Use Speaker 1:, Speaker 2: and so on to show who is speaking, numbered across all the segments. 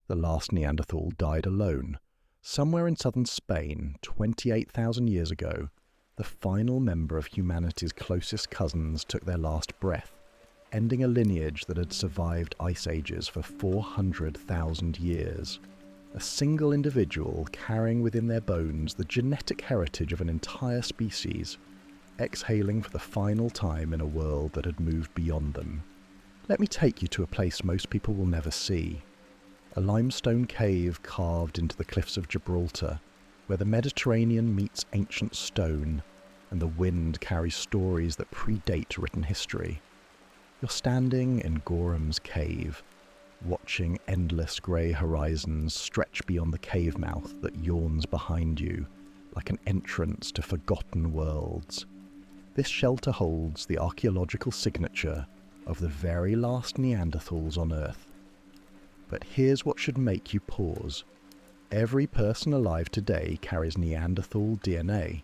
Speaker 1: The last Neanderthal died alone. Somewhere in southern Spain, 28,000 years ago, the final member of humanity's closest cousins took their last breath, ending a lineage that had survived ice ages for 400,000 years. A single individual carrying within their bones the genetic heritage of an entire species, exhaling for the final time in a world that had moved beyond them. Let me take you to a place most people will never see. A limestone cave carved into the cliffs of Gibraltar, where the Mediterranean meets ancient stone, and the wind carries stories that predate written history. You're standing in Gorham's cave, watching endless grey horizons stretch beyond the cave mouth that yawns behind you, like an entrance to forgotten worlds. This shelter holds the archaeological signature of the very last Neanderthals on Earth. But here's what should make you pause. Every person alive today carries Neanderthal DNA.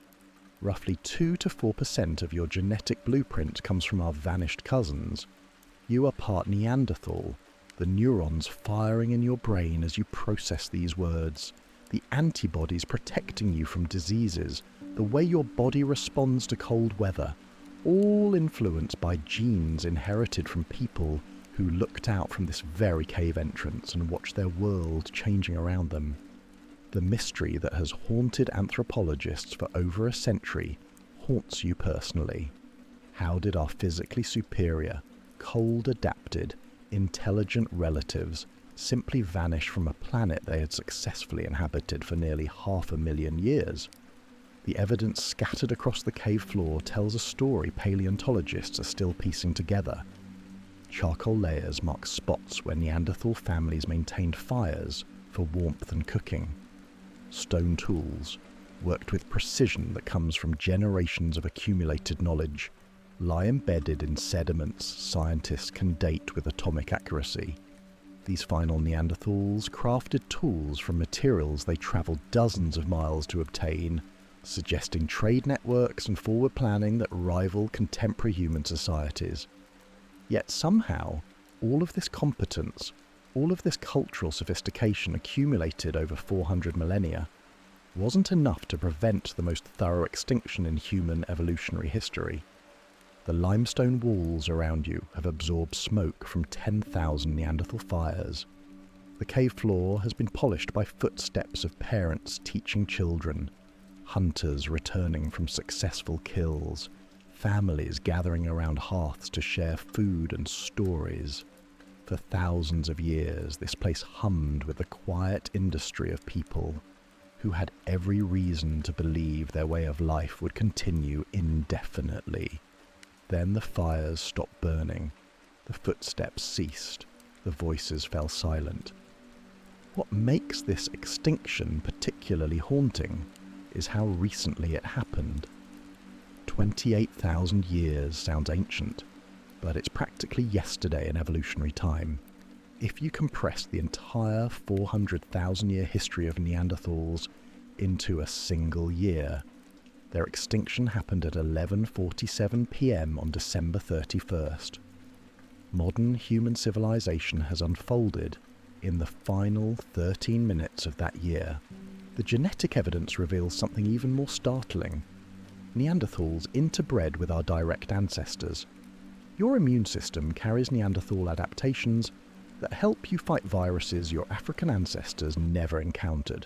Speaker 1: Roughly 2 to 4% of your genetic blueprint comes from our vanished cousins. You are part Neanderthal, the neurons firing in your brain as you process these words, the antibodies protecting you from diseases, the way your body responds to cold weather, all influenced by genes inherited from people who looked out from this very cave entrance and watched their world changing around them. The mystery that has haunted anthropologists for over a century haunts you personally. How did our physically superior, cold-adapted, intelligent relatives simply vanish from a planet they had successfully inhabited for nearly 500,000 years? The evidence scattered across the cave floor tells a story paleontologists are still piecing together. Charcoal layers mark spots where Neanderthal families maintained fires for warmth and cooking. Stone tools, worked with precision that comes from generations of accumulated knowledge, lie embedded in sediments scientists can date with atomic accuracy. These final Neanderthals crafted tools from materials they travelled dozens of miles to obtain, suggesting trade networks and forward planning that rival contemporary human societies. Yet somehow, all of this competence, all of this cultural sophistication accumulated over 400 millennia, wasn't enough to prevent the most thorough extinction in human evolutionary history. The limestone walls around you have absorbed smoke from 10,000 Neanderthal fires. The cave floor has been polished by footsteps of parents teaching children, hunters returning from successful kills, families gathering around hearths to share food and stories. For thousands of years, this place hummed with the quiet industry of people who had every reason to believe their way of life would continue indefinitely. Then the fires stopped burning, the footsteps ceased, the voices fell silent. What makes this extinction particularly haunting is how recently it happened. 28,000 years sounds ancient, but it's practically yesterday in evolutionary time. If you compress the entire 400,000-year history of Neanderthals into a single year, their extinction happened at 11:47 p.m. on December 31st. Modern human civilization has unfolded in the final 13 minutes of that year. The genetic evidence reveals something even more startling. Neanderthals interbred with our direct ancestors. Your immune system carries Neanderthal adaptations that help you fight viruses your African ancestors never encountered.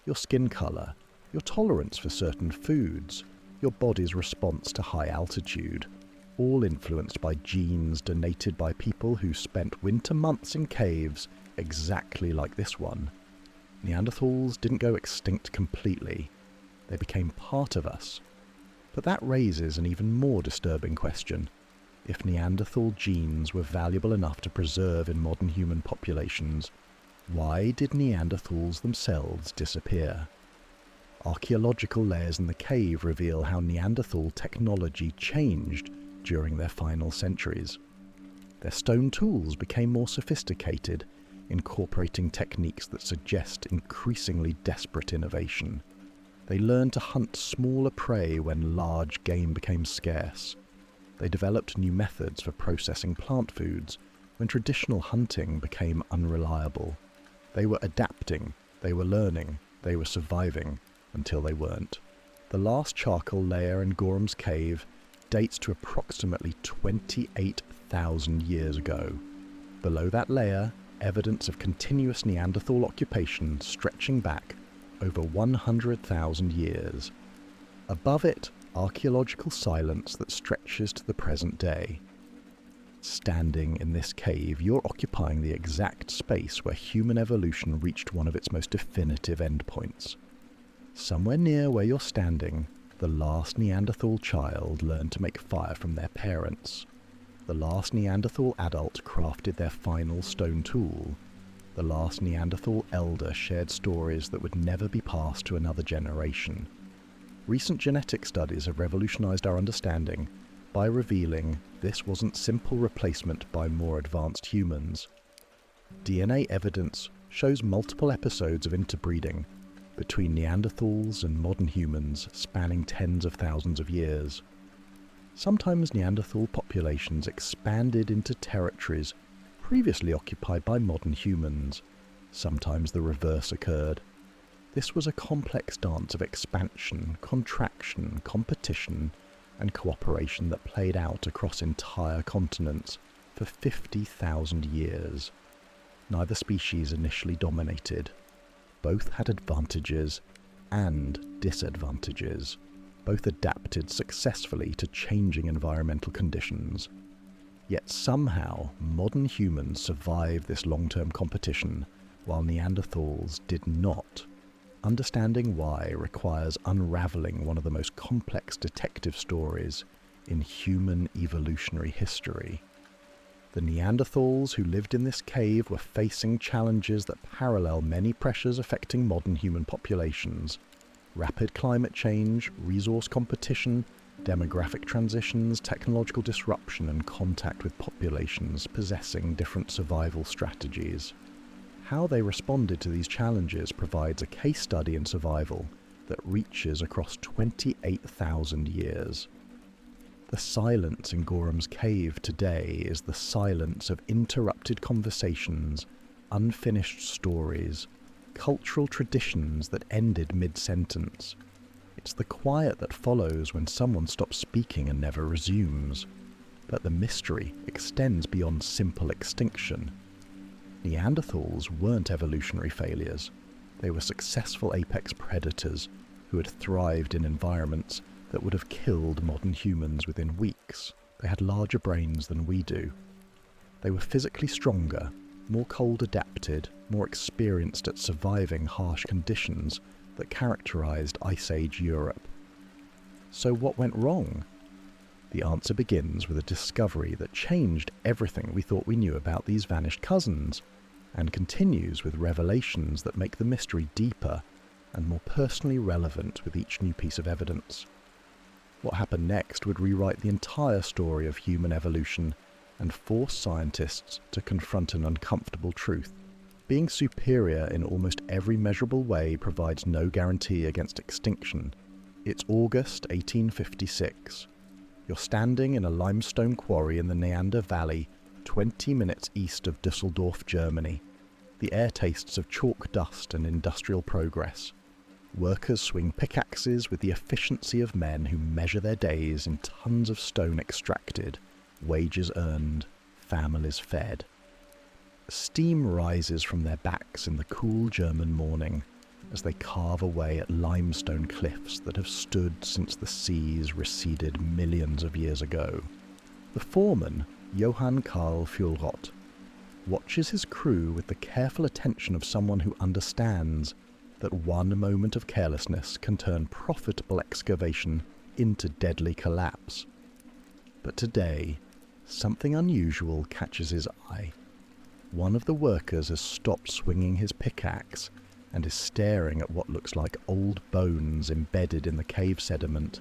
Speaker 1: Your skin colour, your tolerance for certain foods, your body's response to high altitude, all influenced by genes donated by people who spent winter months in caves exactly like this one. Neanderthals didn't go extinct completely. They became part of us. But that raises an even more disturbing question. If Neanderthal genes were valuable enough to preserve in modern human populations, why did Neanderthals themselves disappear? Archaeological layers in the cave reveal how Neanderthal technology changed during their final centuries. Their stone tools became more sophisticated, incorporating techniques that suggest increasingly desperate innovation. They learned to hunt smaller prey when large game became scarce. They developed new methods for processing plant foods when traditional hunting became unreliable. They were adapting, they were learning, they were surviving, until they weren't. The last charcoal layer in Gorham's cave dates to approximately 28,000 years ago. Below that layer, evidence of continuous Neanderthal occupation stretching back over 100,000 years. Above it, archaeological silence that stretches to the present day. Standing in this cave, you're occupying the exact space where human evolution reached one of its most definitive endpoints. Somewhere near where you're standing, the last Neanderthal child learned to make fire from their parents. The last Neanderthal adult crafted their final stone tool. The last Neanderthal elder shared stories that would never be passed to another generation. Recent genetic studies have revolutionized our understanding by revealing this wasn't simple replacement by more advanced humans. DNA evidence shows multiple episodes of interbreeding between Neanderthals and modern humans spanning tens of thousands of years. Sometimes Neanderthal populations expanded into territories previously occupied by modern humans. Sometimes the reverse occurred. This was a complex dance of expansion, contraction, competition, and cooperation that played out across entire continents for 50,000 years. Neither species initially dominated. Both had advantages and disadvantages. Both adapted successfully to changing environmental conditions. Yet somehow, modern humans survived this long-term competition, while Neanderthals did not. Understanding why requires unraveling one of the most complex detective stories in human evolutionary history. The Neanderthals who lived in this cave were facing challenges that parallel many pressures affecting modern human populations. Rapid climate change, resource competition, demographic transitions, technological disruption, and contact with populations possessing different survival strategies. How they responded to these challenges provides a case study in survival that reaches across 28,000 years. The silence in Gorham's cave today is the silence of interrupted conversations, unfinished stories, cultural traditions that ended mid-sentence. It's the quiet that follows when someone stops speaking and never resumes. But the mystery extends beyond simple extinction. Neanderthals weren't evolutionary failures. They were successful apex predators who had thrived in environments that would have killed modern humans within weeks. They had larger brains than we do. They were physically stronger, more cold adapted, more experienced at surviving harsh conditions that characterized Ice Age Europe. So what went wrong? The answer begins with a discovery that changed everything we thought we knew about these vanished cousins, and continues with revelations that make the mystery deeper and more personally relevant with each new piece of evidence. What happened next would rewrite the entire story of human evolution and force scientists to confront an uncomfortable truth. Being superior in almost every measurable way provides no guarantee against extinction. It's August 1856. You're standing in a limestone quarry in the Neander Valley, 20 minutes east of Düsseldorf, Germany. The air tastes of chalk dust and industrial progress. Workers swing pickaxes with the efficiency of men who measure their days in tons of stone extracted, wages earned, families fed. Steam rises from their backs in the cool German morning as they carve away at limestone cliffs that have stood since the seas receded millions of years ago. The foreman, Johann Karl Fuhlrott, watches his crew with the careful attention of someone who understands that one moment of carelessness can turn profitable excavation into deadly collapse. But today, something unusual catches his eye. One of the workers has stopped swinging his pickaxe and is staring at what looks like old bones embedded in the cave sediment.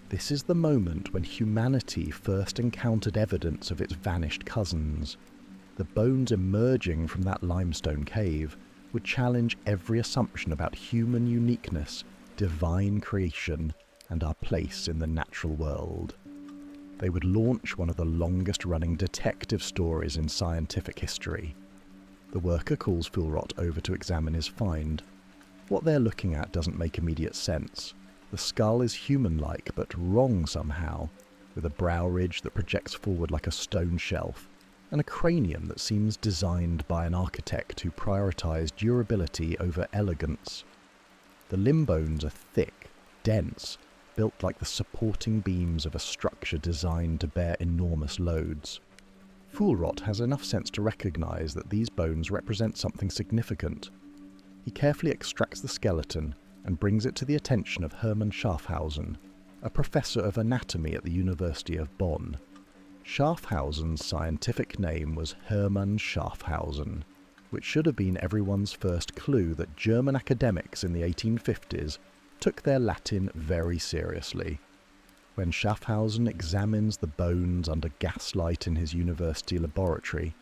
Speaker 1: This is the moment when humanity first encountered evidence of its vanished cousins. The bones emerging from that limestone cave would challenge every assumption about human uniqueness, divine creation, and our place in the natural world. They would launch one of the longest-running detective stories in scientific history. The worker calls Fulrott over to examine his find. What they're looking at doesn't make immediate sense. The skull is human-like, but wrong somehow, with a brow ridge that projects forward like a stone shelf, and a cranium that seems designed by an architect who prioritised durability over elegance. The limb bones are thick, dense, built like the supporting beams of a structure designed to bear enormous loads. Fulrott has enough sense to recognise that these bones represent something significant. He carefully extracts the skeleton and brings it to the attention of Hermann Schaffhausen, a professor of anatomy at the University of Bonn. Schaffhausen's scientific name was Hermann Schaffhausen, which should have been everyone's first clue that German academics in the 1850s took their Latin very seriously. When Schaffhausen examines the bones under gaslight in his university laboratory,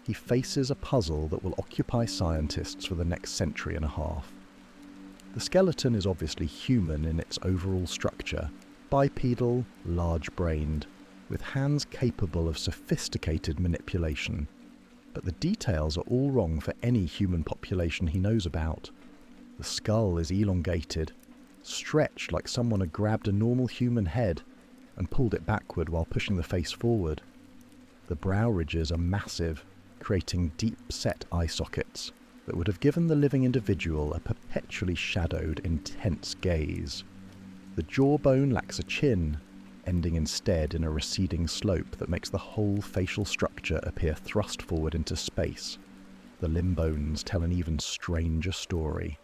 Speaker 1: he faces a puzzle that will occupy scientists for the next century and a half. The skeleton is obviously human in its overall structure, bipedal, large-brained, with hands capable of sophisticated manipulation. But the details are all wrong for any human population he knows about. The skull is elongated, stretched like someone had grabbed a normal human head and pulled it backward while pushing the face forward. The brow ridges are massive, creating deep-set eye sockets that would have given the living individual a perpetually shadowed, intense gaze. The jawbone lacks a chin, ending instead in a receding slope that makes the whole facial structure appear thrust forward into space. The limb bones tell an even stranger story.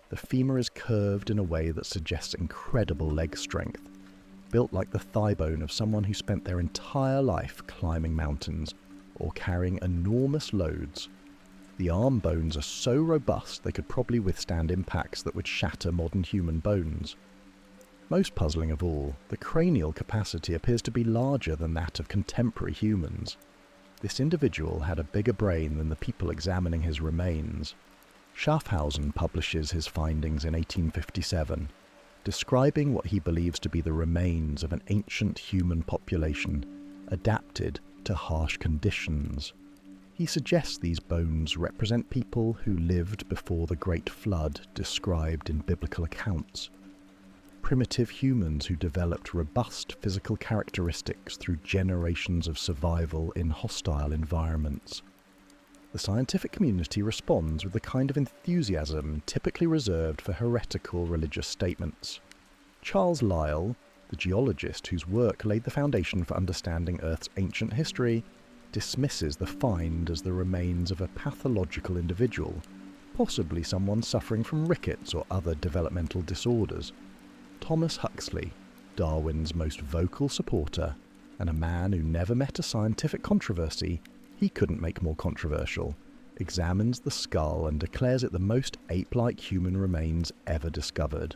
Speaker 1: The femur is curved in a way that suggests incredible leg strength, built like the thigh bone of someone who spent their entire life climbing mountains or carrying enormous loads. The arm bones are so robust they could probably withstand impacts that would shatter modern human bones. Most puzzling of all, the cranial capacity appears to be larger than that of contemporary humans. This individual had a bigger brain than the people examining his remains. Schaffhausen publishes his findings in 1857, describing what he believes to be the remains of an ancient human population, adapted to harsh conditions. He suggests these bones represent people who lived before the Great Flood described in biblical accounts. Primitive humans who developed robust physical characteristics through generations of survival in hostile environments. The scientific community responds with the kind of enthusiasm typically reserved for heretical religious statements. Charles Lyell, the geologist whose work laid the foundation for understanding Earth's ancient history, dismisses the find as the remains of a pathological individual, possibly someone suffering from rickets or other developmental disorders. Thomas Huxley, Darwin's most vocal supporter, and a man who never met a scientific controversy he couldn't make more controversial, examines the skull and declares it the most ape-like human remains ever discovered.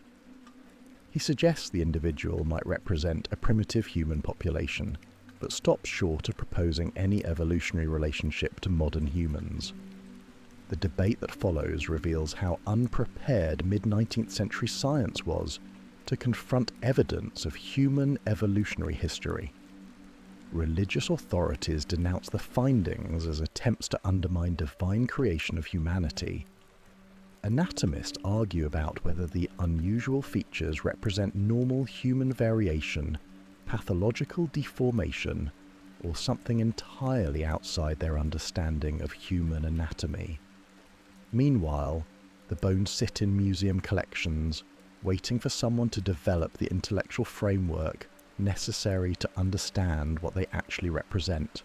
Speaker 1: He suggests the individual might represent a primitive human population, but stops short of proposing any evolutionary relationship to modern humans. The debate that follows reveals how unprepared mid-19th century science was to confront evidence of human evolutionary history. Religious authorities denounce the findings as attempts to undermine divine creation of humanity. Anatomists argue about whether the unusual features represent normal human variation, pathological deformation, or something entirely outside their understanding of human anatomy. Meanwhile, the bones sit in museum collections, waiting for someone to develop the intellectual framework necessary to understand what they actually represent.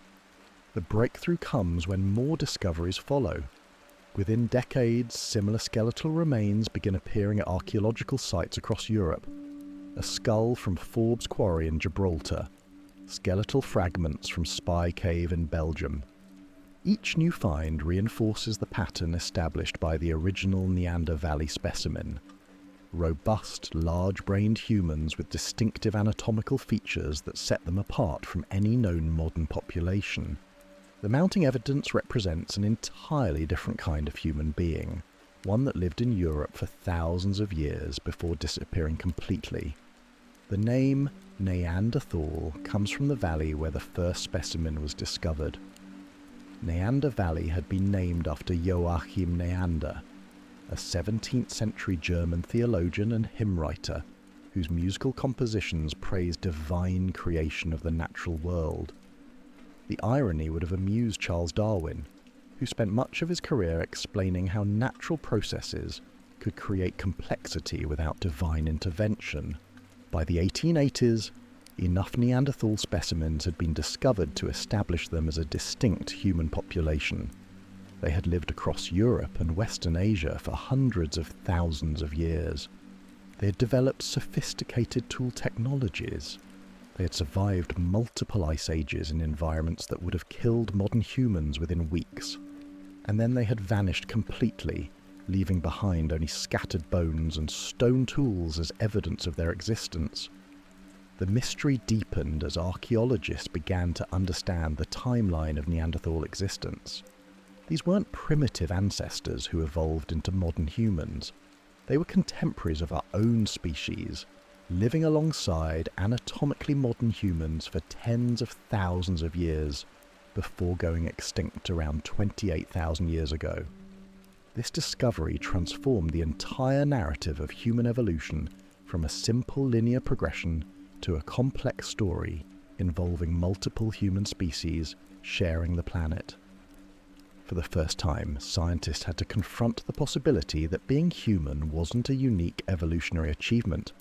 Speaker 1: The breakthrough comes when more discoveries follow. Within decades, similar skeletal remains begin appearing at archaeological sites across Europe. A skull from Forbes Quarry in Gibraltar, skeletal fragments from Spy Cave in Belgium. Each new find reinforces the pattern established by the original Neander Valley specimen. Robust, large-brained humans with distinctive anatomical features that set them apart from any known modern population. The mounting evidence represents an entirely different kind of human being, one that lived in Europe for thousands of years before disappearing completely. The name Neanderthal comes from the valley where the first specimen was discovered. Neander Valley had been named after Joachim Neander, a 17th century German theologian and hymn writer whose musical compositions praise divine creation of the natural world. The irony would have amused Charles Darwin, who spent much of his career explaining how natural processes could create complexity without divine intervention. By the 1880s, enough Neanderthal specimens had been discovered to establish them as a distinct human population. They had lived across Europe and Western Asia for hundreds of thousands of years. They had developed sophisticated tool technologies. They had survived multiple ice ages in environments that would have killed modern humans within weeks. And then they had vanished completely, leaving behind only scattered bones and stone tools as evidence of their existence. The mystery deepened as archaeologists began to understand the timeline of Neanderthal existence. These weren't primitive ancestors who evolved into modern humans. They were contemporaries of our own species, living alongside anatomically modern humans for tens of thousands of years before going extinct around 28,000 years ago. This discovery transformed the entire narrative of human evolution from a simple linear progression to a complex story involving multiple human species sharing the planet. For the first time, scientists had to confront the possibility that being human wasn't a unique evolutionary achievement,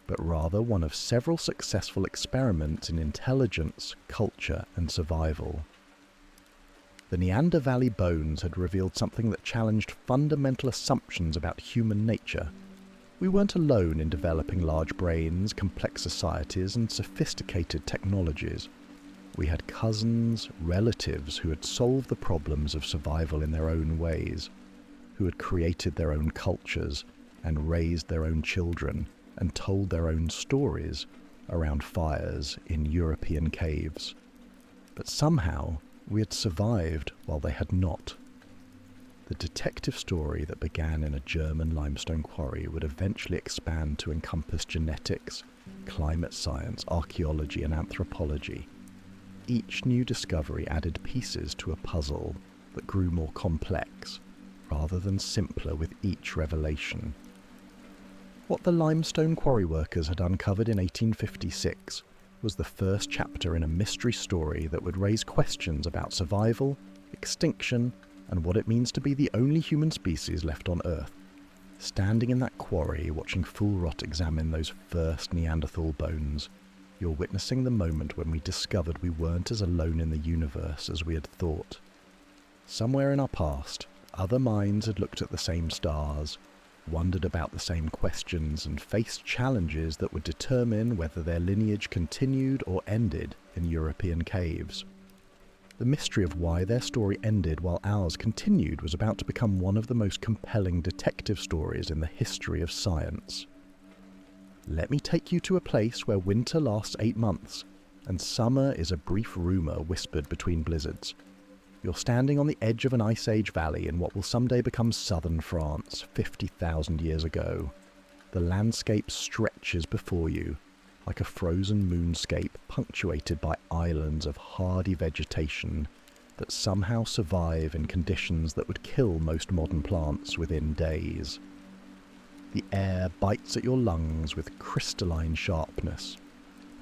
Speaker 1: but rather one of several successful experiments in intelligence, culture, and survival. The Neander Valley bones had revealed something that challenged fundamental assumptions about human nature. We weren't alone in developing large brains, complex societies, and sophisticated technologies. We had cousins, relatives who had solved the problems of survival in their own ways, who had created their own cultures and raised their own children and told their own stories around fires in European caves. But somehow we had survived while they had not. The detective story that began in a German limestone quarry would eventually expand to encompass genetics, climate science, archaeology, and anthropology. Each new discovery added pieces to a puzzle that grew more complex, rather than simpler with each revelation. What the limestone quarry workers had uncovered in 1856 was the first chapter in a mystery story that would raise questions about survival, extinction, and what it means to be the only human species left on Earth. Standing in that quarry, watching Fuhlrott examine those first Neanderthal bones, you're witnessing the moment when we discovered we weren't as alone in the universe as we had thought. Somewhere in our past, other minds had looked at the same stars, wondered about the same questions, and faced challenges that would determine whether their lineage continued or ended in European caves. The mystery of why their story ended while ours continued was about to become one of the most compelling detective stories in the history of science. Let me take you to a place where winter lasts 8 months, and summer is a brief rumour whispered between blizzards. You're standing on the edge of an Ice Age valley in what will someday become southern France, 50,000 years ago. The landscape stretches before you, like a frozen moonscape punctuated by islands of hardy vegetation that somehow survive in conditions that would kill most modern plants within days. The air bites at your lungs with crystalline sharpness.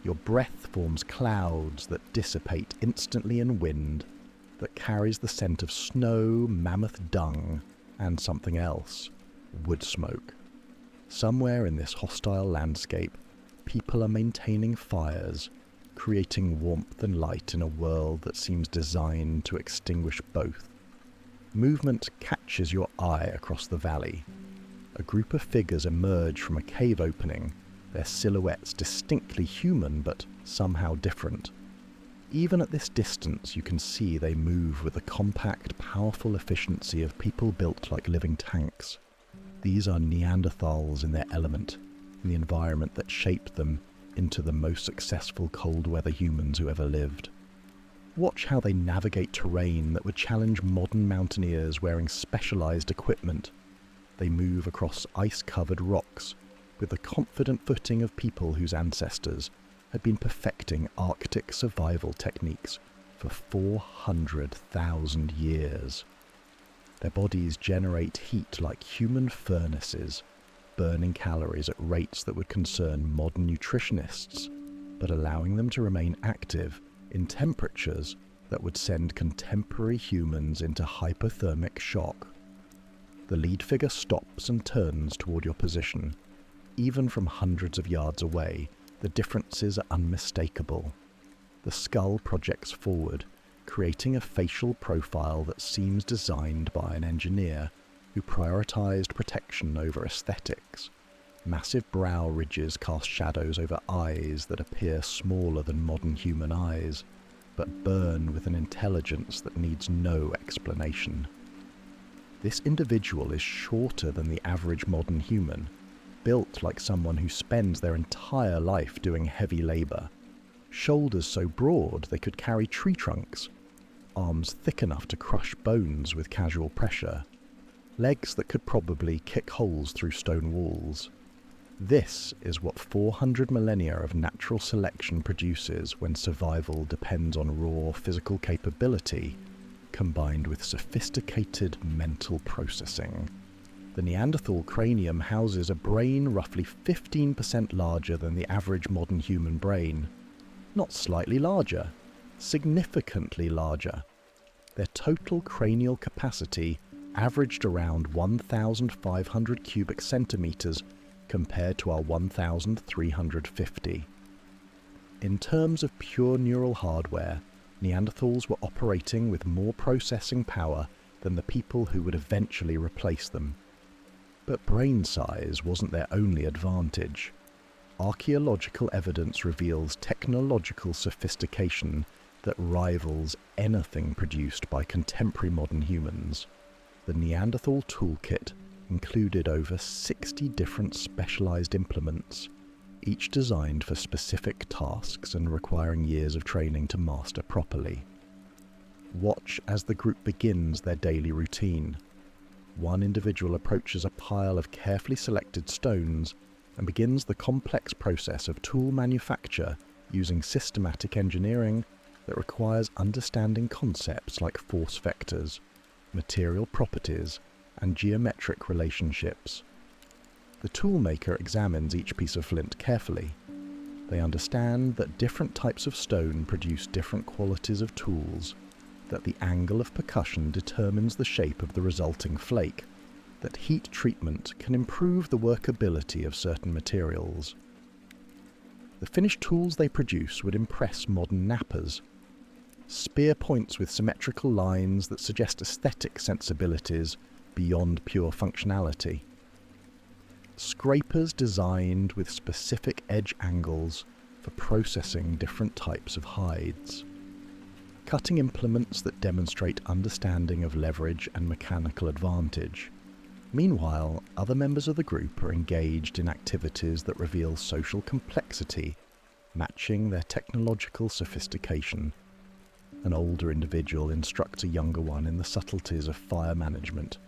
Speaker 1: Your breath forms clouds that dissipate instantly in wind that carries the scent of snow, mammoth dung, and something else, wood smoke. Somewhere in this hostile landscape, people are maintaining fires, creating warmth and light in a world that seems designed to extinguish both. Movement catches your eye across the valley. A group of figures emerge from a cave opening, their silhouettes distinctly human but somehow different. Even at this distance you can see they move with the compact, powerful efficiency of people built like living tanks. These are Neanderthals in their element, in the environment that shaped them into the most successful cold-weather humans who ever lived. Watch how they navigate terrain that would challenge modern mountaineers wearing specialized equipment. They move across ice-covered rocks with the confident footing of people whose ancestors had been perfecting Arctic survival techniques, for 400,000 years. Their bodies generate heat like human furnaces, burning calories at rates that would concern modern nutritionists, but allowing them to remain active in temperatures that would send contemporary humans into hypothermic shock. The lead figure stops and turns toward your position. Even from hundreds of yards away, the differences are unmistakable. The skull projects forward, creating a facial profile that seems designed by an engineer who prioritized protection over aesthetics. Massive brow ridges cast shadows over eyes that appear smaller than modern human eyes, but burn with an intelligence that needs no explanation. This individual is shorter than the average modern human, built like someone who spends their entire life doing heavy labor. Shoulders so broad they could carry tree trunks, arms thick enough to crush bones with casual pressure, legs that could probably kick holes through stone walls. This is what 400 millennia of natural selection produces when survival depends on raw physical capability combined with sophisticated mental processing. The Neanderthal cranium houses a brain roughly 15% larger than the average modern human brain. Not slightly larger, significantly larger. Their total cranial capacity averaged around 1,500 cubic centimeters compared to our 1,350. In terms of pure neural hardware, Neanderthals were operating with more processing power than the people who would eventually replace them. But brain size wasn't their only advantage. Archaeological evidence reveals technological sophistication that rivals anything produced by contemporary modern humans. The Neanderthal toolkit included over 60 different specialized implements, each designed for specific tasks and requiring years of training to master properly. Watch as the group begins their daily routine. One individual approaches a pile of carefully selected stones and begins the complex process of tool manufacture using systematic engineering that requires understanding concepts like force vectors, material properties, and geometric relationships. The toolmaker examines each piece of flint carefully. They understand that different types of stone produce different qualities of tools, that the angle of percussion determines the shape of the resulting flake, that heat treatment can improve the workability of certain materials. The finished tools they produce would impress modern knappers. Spear points with symmetrical lines that suggest aesthetic sensibilities beyond pure functionality. Scrapers designed with specific edge angles for processing different types of hides. Cutting implements that demonstrate understanding of leverage and mechanical advantage. Meanwhile, other members of the group are engaged in activities that reveal social complexity, matching their technological sophistication. An older individual instructs a younger one in the subtleties of fire management,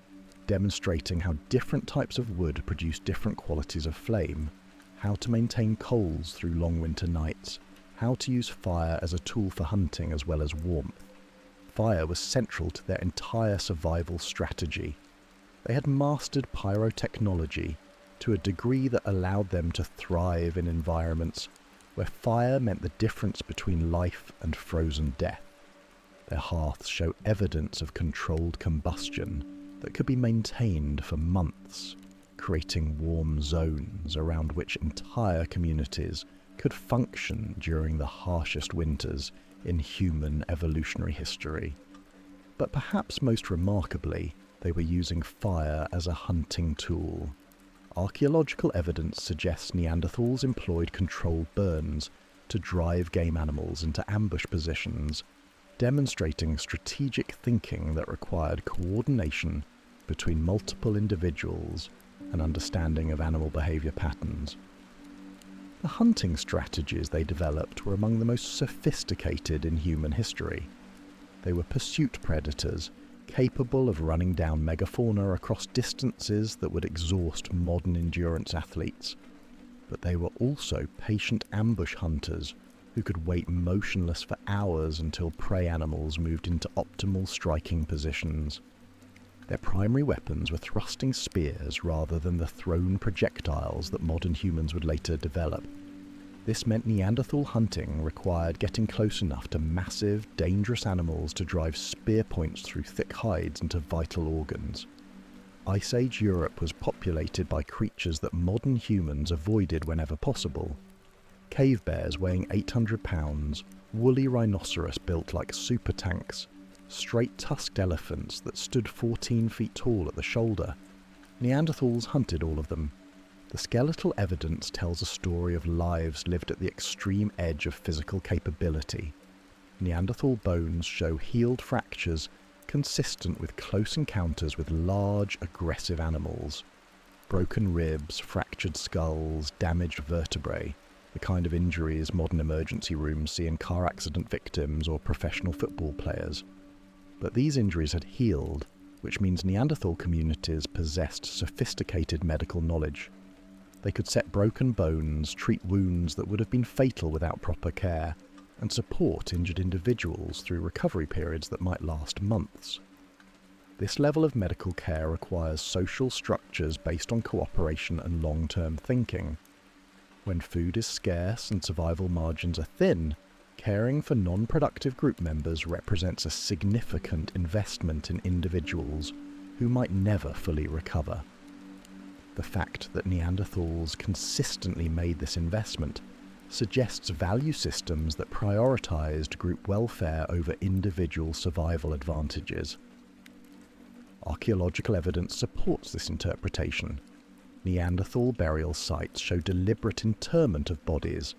Speaker 1: demonstrating how different types of wood produce different qualities of flame, how to maintain coals through long winter nights, how to use fire as a tool for hunting as well as warmth. Fire was central to their entire survival strategy. They had mastered pyrotechnology to a degree that allowed them to thrive in environments where fire meant the difference between life and frozen death. Their hearths show evidence of controlled combustion that could be maintained for months, creating warm zones around which entire communities could function during the harshest winters in human evolutionary history. But perhaps most remarkably, they were using fire as a hunting tool. Archaeological evidence suggests Neanderthals employed controlled burns to drive game animals into ambush positions, demonstrating strategic thinking that required coordination between multiple individuals and understanding of animal behavior patterns. The hunting strategies they developed were among the most sophisticated in human history. They were pursuit predators, capable of running down megafauna across distances that would exhaust modern endurance athletes. But they were also patient ambush hunters, who could wait motionless for hours until prey animals moved into optimal striking positions. Their primary weapons were thrusting spears rather than the thrown projectiles that modern humans would later develop. This meant Neanderthal hunting required getting close enough to massive, dangerous animals to drive spear points through thick hides into vital organs. Ice Age Europe was populated by creatures that modern humans avoided whenever possible. Cave bears weighing 800 pounds, woolly rhinoceros built like super tanks, straight-tusked elephants that stood 14 feet tall at the shoulder. Neanderthals hunted all of them. The skeletal evidence tells a story of lives lived at the extreme edge of physical capability. Neanderthal bones show healed fractures consistent with close encounters with large, aggressive animals. Broken ribs, fractured skulls, damaged vertebrae, the kind of injuries modern emergency rooms see in car accident victims or professional football players. But these injuries had healed, which means Neanderthal communities possessed sophisticated medical knowledge. They could set broken bones, treat wounds that would have been fatal without proper care, and support injured individuals through recovery periods that might last months. This level of medical care requires social structures based on cooperation and long-term thinking. When food is scarce and survival margins are thin, caring for non-productive group members represents a significant investment in individuals who might never fully recover. The fact that Neanderthals consistently made this investment suggests value systems that prioritized group welfare over individual survival advantages. Archaeological evidence supports this interpretation. Neanderthal burial sites show deliberate interment of bodies,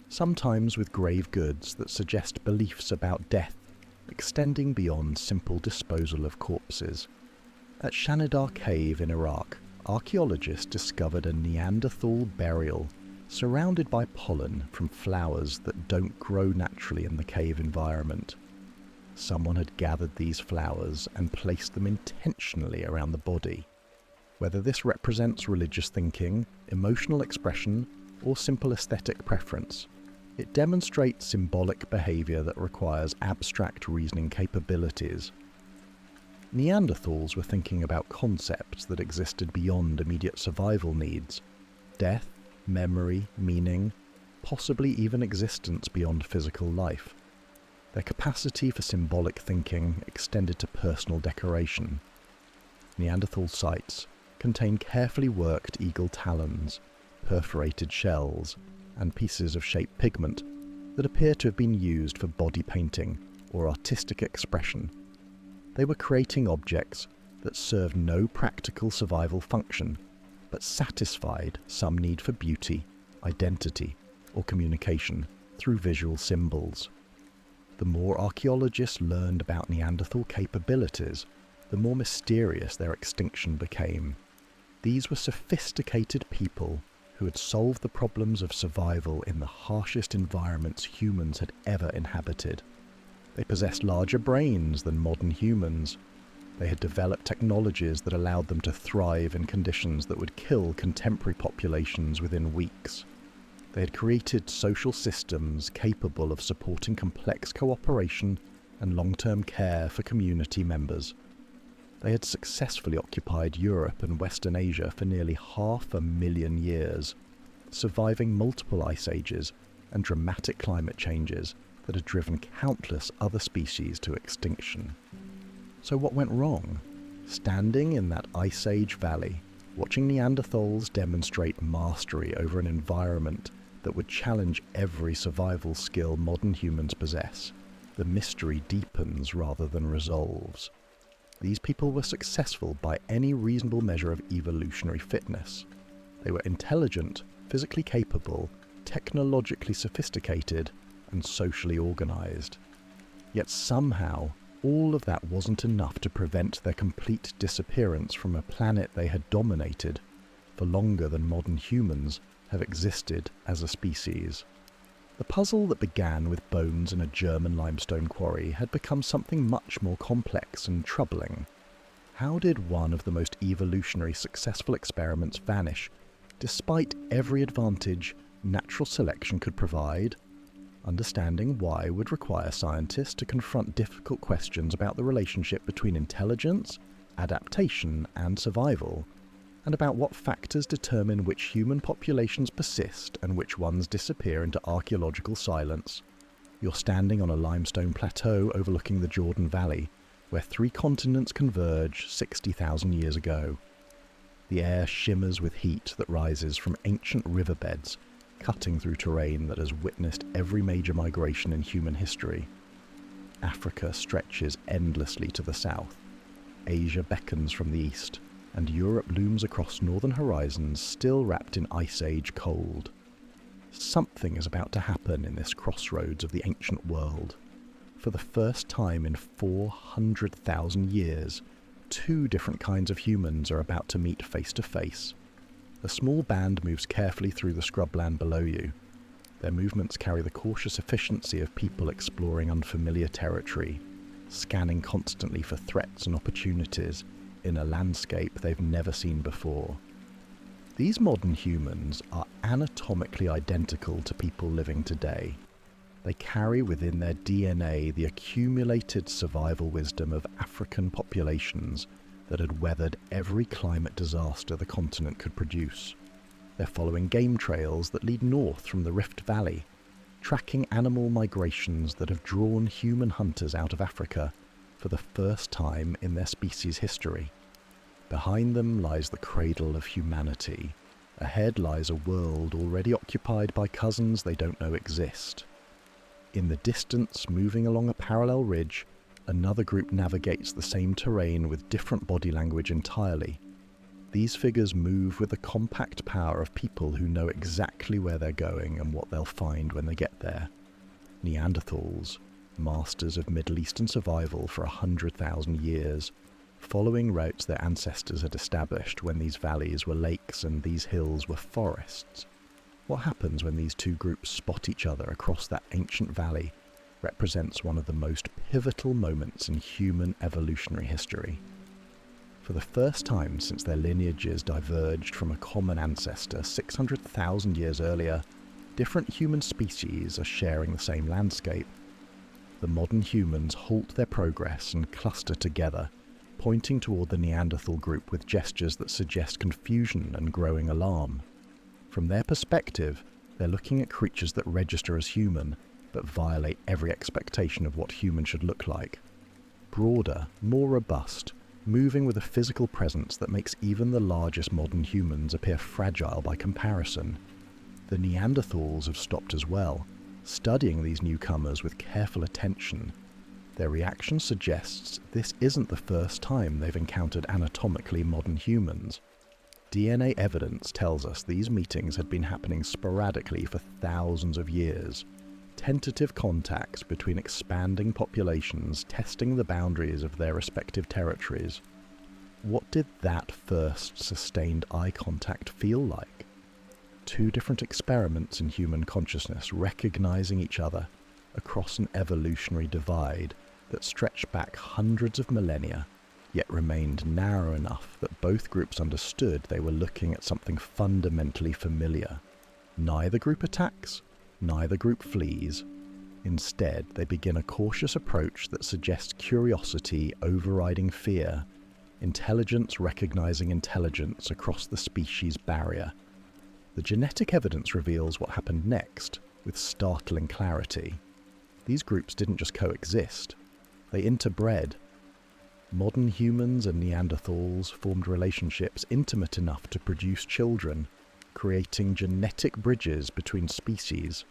Speaker 1: sometimes with grave goods that suggest beliefs about death extending beyond simple disposal of corpses. At Shanidar Cave in Iraq, archaeologists discovered a Neanderthal burial surrounded by pollen from flowers that don't grow naturally in the cave environment. Someone had gathered these flowers and placed them intentionally around the body. Whether this represents religious thinking, emotional expression, or simple aesthetic preference, it demonstrates symbolic behavior that requires abstract reasoning capabilities. Neanderthals were thinking about concepts that existed beyond immediate survival needs: death, memory, meaning, possibly even existence beyond physical life. Their capacity for symbolic thinking extended to personal decoration. Neanderthal sites contain carefully worked eagle talons, perforated shells, and pieces of shaped pigment that appear to have been used for body painting or artistic expression. They were creating objects that served no practical survival function, but satisfied some need for beauty, identity, or communication through visual symbols. The more archaeologists learned about Neanderthal capabilities, the more mysterious their extinction became. These were sophisticated people who had solved the problems of survival in the harshest environments humans had ever inhabited. They possessed larger brains than modern humans. They had developed technologies that allowed them to thrive in conditions that would kill contemporary populations within weeks. They had created social systems capable of supporting complex cooperation and long-term care for community members. They had successfully occupied Europe and Western Asia for nearly 500,000 years, surviving multiple ice ages and dramatic climate changes that had driven countless other species to extinction. So what went wrong? Standing in that Ice Age valley, watching Neanderthals demonstrate mastery over an environment that would challenge every survival skill modern humans possess, the mystery deepens rather than resolves. These people were successful by any reasonable measure of evolutionary fitness. They were intelligent, physically capable, technologically sophisticated, and socially organized. Yet somehow, all of that wasn't enough to prevent their complete disappearance from a planet they had dominated for longer than modern humans have existed as a species. The puzzle that began with bones in a German limestone quarry had become something much more complex and troubling. How did one of the most evolutionary successful experiments vanish, despite every advantage natural selection could provide? Understanding why would require scientists to confront difficult questions about the relationship between intelligence, adaptation, and survival, and about what factors determine which human populations persist and which ones disappear into archaeological silence. You're standing on a limestone plateau overlooking the Jordan Valley, where 3 continents converge 60,000 years ago. The air shimmers with heat that rises from ancient riverbeds, cutting through terrain that has witnessed every major migration in human history. Africa stretches endlessly to the south, Asia beckons from the east, and Europe looms across northern horizons still wrapped in Ice Age cold. Something is about to happen in this crossroads of the ancient world. For the first time in 400,000 years, 2 different kinds of humans are about to meet face to face. A small band moves carefully through the scrubland below you. Their movements carry the cautious efficiency of people exploring unfamiliar territory, scanning constantly for threats and opportunities in a landscape they've never seen before. These modern humans are anatomically identical to people living today. They carry within their DNA the accumulated survival wisdom of African populations that had weathered every climate disaster the continent could produce. They're following game trails that lead north from the Rift Valley, tracking animal migrations that have drawn human hunters out of Africa for the first time in their species' history. Behind them lies the cradle of humanity. Ahead lies a world already occupied by cousins they don't know exist. In the distance, moving along a parallel ridge, another group navigates the same terrain with different body language entirely. These figures move with the compact power of people who know exactly where they're going and what they'll find when they get there. Neanderthals, masters of Middle Eastern survival for 100,000 years, following routes their ancestors had established when these valleys were lakes and these hills were forests. What happens when these 2 groups spot each other across that ancient valley represents one of the most pivotal moments in human evolutionary history. For the first time since their lineages diverged from a common ancestor 600,000 years earlier, different human species are sharing the same landscape. The modern humans halt their progress and cluster together, pointing toward the Neanderthal group with gestures that suggest confusion and growing alarm. From their perspective, they're looking at creatures that register as human, but violate every expectation of what human should look like. Broader, more robust, moving with a physical presence that makes even the largest modern humans appear fragile by comparison. The Neanderthals have stopped as well, studying these newcomers with careful attention. Their reaction suggests this isn't the first time they've encountered anatomically modern humans. DNA evidence tells us these meetings had been happening sporadically for thousands of years. Tentative contacts between expanding populations testing the boundaries of their respective territories. What did that first sustained eye contact feel like? 2 different experiments in human consciousness recognizing each other across an evolutionary divide that stretched back hundreds of millennia, yet remained narrow enough that both groups understood they were looking at something fundamentally familiar. Neither group attacks, neither group flees. Instead, they begin a cautious approach that suggests curiosity overriding fear, intelligence recognizing intelligence across the species barrier. The genetic evidence reveals what happened next, with startling clarity. These groups didn't just coexist, they interbred. Modern humans and Neanderthals formed relationships intimate enough to produce children, creating genetic bridges between species.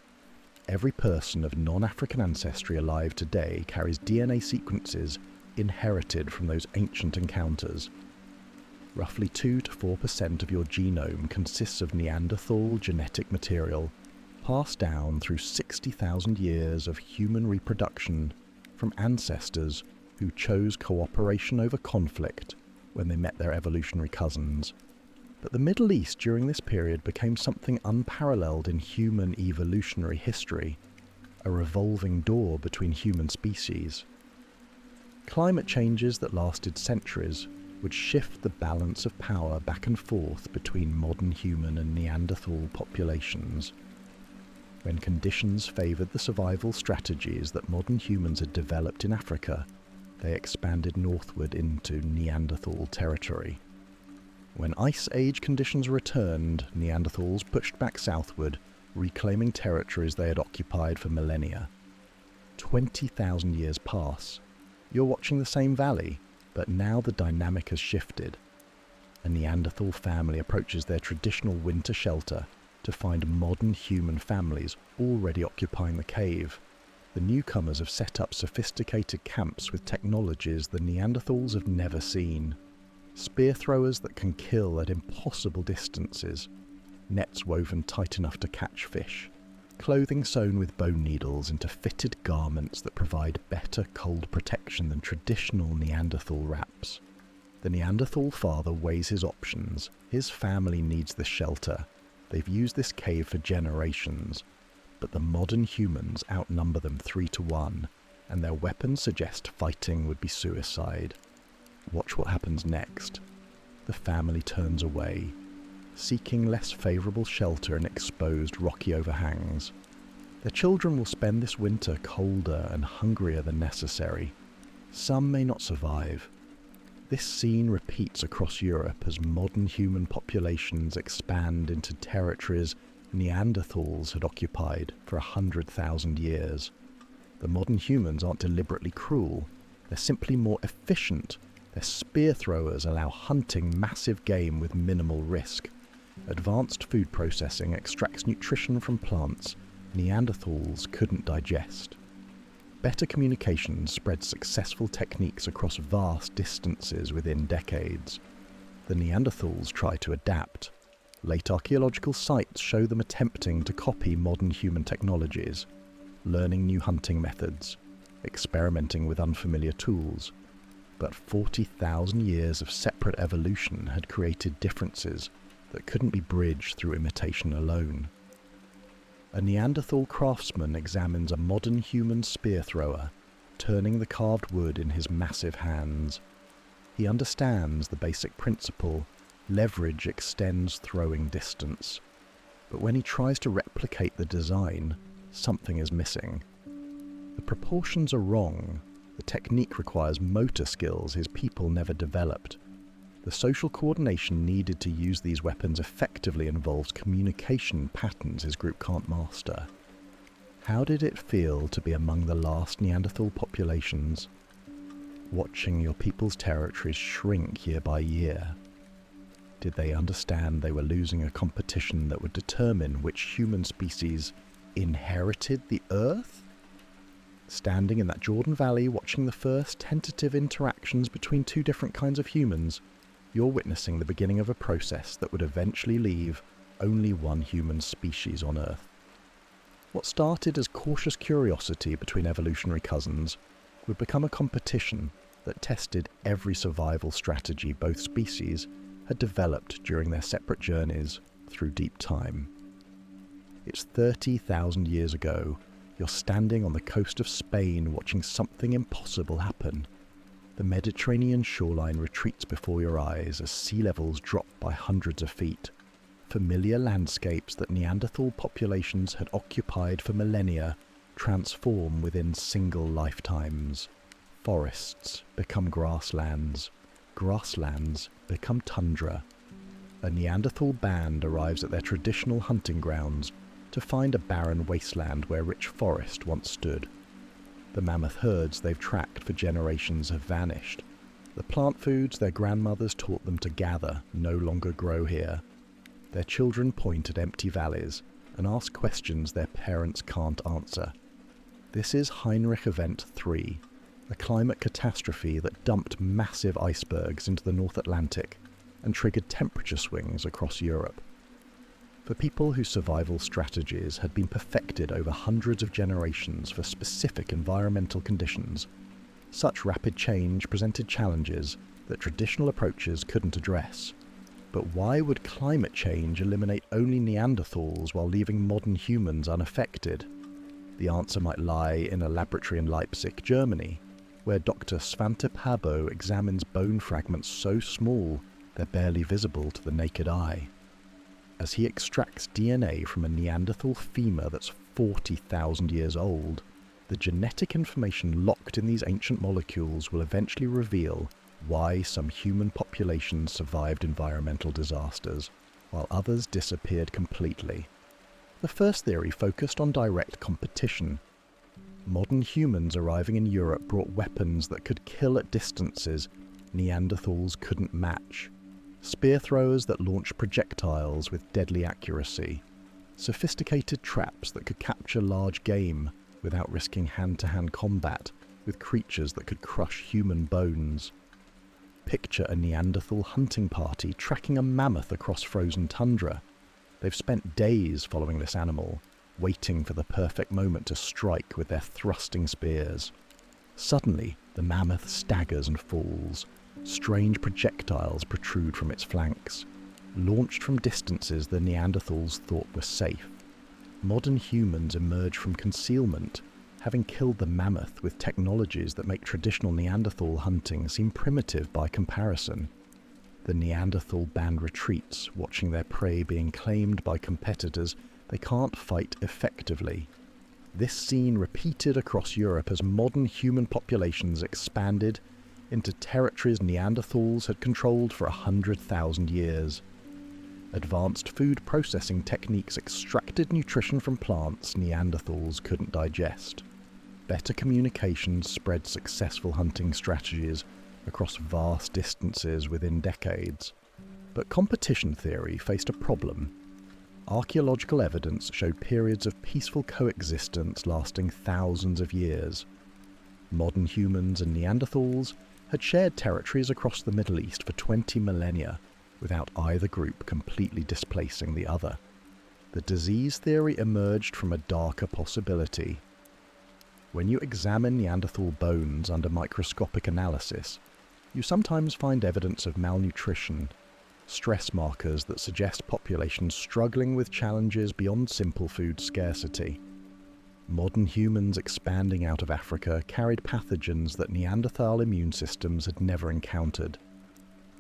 Speaker 1: Every person of non-African ancestry alive today carries DNA sequences inherited from those ancient encounters. Roughly 2 to 4% of your genome consists of Neanderthal genetic material, passed down through 60,000 years of human reproduction from ancestors who chose cooperation over conflict when they met their evolutionary cousins. But the Middle East during this period became something unparalleled in human evolutionary history, a revolving door between human species. Climate changes that lasted centuries would shift the balance of power back and forth between modern human and Neanderthal populations. When conditions favoured the survival strategies that modern humans had developed in Africa, they expanded northward into Neanderthal territory. When Ice Age conditions returned, Neanderthals pushed back southward, reclaiming territories they had occupied for millennia. 20,000 years pass. You're watching the same valley, but now the dynamic has shifted. A Neanderthal family approaches their traditional winter shelter to find modern human families already occupying the cave. The newcomers have set up sophisticated camps with technologies the Neanderthals have never seen. Spear throwers that can kill at impossible distances, nets woven tight enough to catch fish, clothing sewn with bone needles into fitted garments that provide better cold protection than traditional Neanderthal wraps. The Neanderthal father weighs his options. His family needs this shelter. They've used this cave for generations, but the modern humans outnumber them 3-1, and their weapons suggest fighting would be suicide. Watch what happens next. The family turns away, seeking less favourable shelter in exposed rocky overhangs. Their children will spend this winter colder and hungrier than necessary. Some may not survive. This scene repeats across Europe as modern human populations expand into territories Neanderthals had occupied for 100,000 years. The modern humans aren't deliberately cruel, they're simply more efficient. Their spear throwers allow hunting massive game with minimal risk. Advanced food processing extracts nutrition from plants Neanderthals couldn't digest. Better communication spreads successful techniques across vast distances within decades. The Neanderthals try to adapt. Late archaeological sites show them attempting to copy modern human technologies, learning new hunting methods, experimenting with unfamiliar tools. But 40,000 years of separate evolution had created differences that couldn't be bridged through imitation alone. A Neanderthal craftsman examines a modern human spear thrower, turning the carved wood in his massive hands. He understands the basic principle: leverage extends throwing distance. But when he tries to replicate the design, something is missing. The proportions are wrong. The technique requires motor skills his people never developed. The social coordination needed to use these weapons effectively involves communication patterns his group can't master. How did it feel to be among the last Neanderthal populations? Watching your people's territories shrink year by year. Did they understand they were losing a competition that would determine which human species inherited the Earth? Standing in that Jordan Valley watching the first tentative interactions between two different kinds of humans, you're witnessing the beginning of a process that would eventually leave only one human species on Earth. What started as cautious curiosity between evolutionary cousins would become a competition that tested every survival strategy both species had developed during their separate journeys through deep time. It's 30,000 years ago. You're standing on the coast of Spain watching something impossible happen. The Mediterranean shoreline retreats before your eyes as sea levels drop by hundreds of feet. Familiar landscapes that Neanderthal populations had occupied for millennia transform within single lifetimes. Forests become grasslands. Grasslands become tundra. A Neanderthal band arrives at their traditional hunting grounds to find a barren wasteland where rich forest once stood. The mammoth herds they've tracked for generations have vanished. The plant foods their grandmothers taught them to gather no longer grow here. Their children point at empty valleys and ask questions their parents can't answer. This is Heinrich Event 3, a climate catastrophe that dumped massive icebergs into the North Atlantic and triggered temperature swings across Europe. For people whose survival strategies had been perfected over hundreds of generations for specific environmental conditions, such rapid change presented challenges that traditional approaches couldn't address. But why would climate change eliminate only Neanderthals while leaving modern humans unaffected? The answer might lie in a laboratory in Leipzig, Germany, where Dr. Svante Pääbo examines bone fragments so small they're barely visible to the naked eye. As he extracts DNA from a Neanderthal femur that's 40,000 years old, the genetic information locked in these ancient molecules will eventually reveal why some human populations survived environmental disasters, while others disappeared completely. The first theory focused on direct competition. Modern humans arriving in Europe brought weapons that could kill at distances Neanderthals couldn't match. Spear throwers that launched projectiles with deadly accuracy. Sophisticated traps that could capture large game without risking hand-to-hand combat with creatures that could crush human bones. Picture a Neanderthal hunting party tracking a mammoth across frozen tundra. They've spent days following this animal, waiting for the perfect moment to strike with their thrusting spears. Suddenly, the mammoth staggers and falls. Strange projectiles protrude from its flanks. Launched from distances the Neanderthals thought were safe. Modern humans emerge from concealment, having killed the mammoth with technologies that make traditional Neanderthal hunting seem primitive by comparison. The Neanderthal band retreats, watching their prey being claimed by competitors they can't fight effectively. This scene repeated across Europe as modern human populations expanded into territories Neanderthals had controlled for 100,000 years. Advanced food processing techniques extracted nutrition from plants Neanderthals couldn't digest. Better communication spread successful hunting strategies across vast distances within decades. But competition theory faced a problem. Archaeological evidence showed periods of peaceful coexistence lasting thousands of years. Modern humans and Neanderthals had shared territories across the Middle East for 20 millennia, without either group completely displacing the other. The disease theory emerged from a darker possibility. When you examine Neanderthal bones under microscopic analysis, you sometimes find evidence of malnutrition, stress markers that suggest populations struggling with challenges beyond simple food scarcity. Modern humans expanding out of Africa carried pathogens that Neanderthal immune systems had never encountered.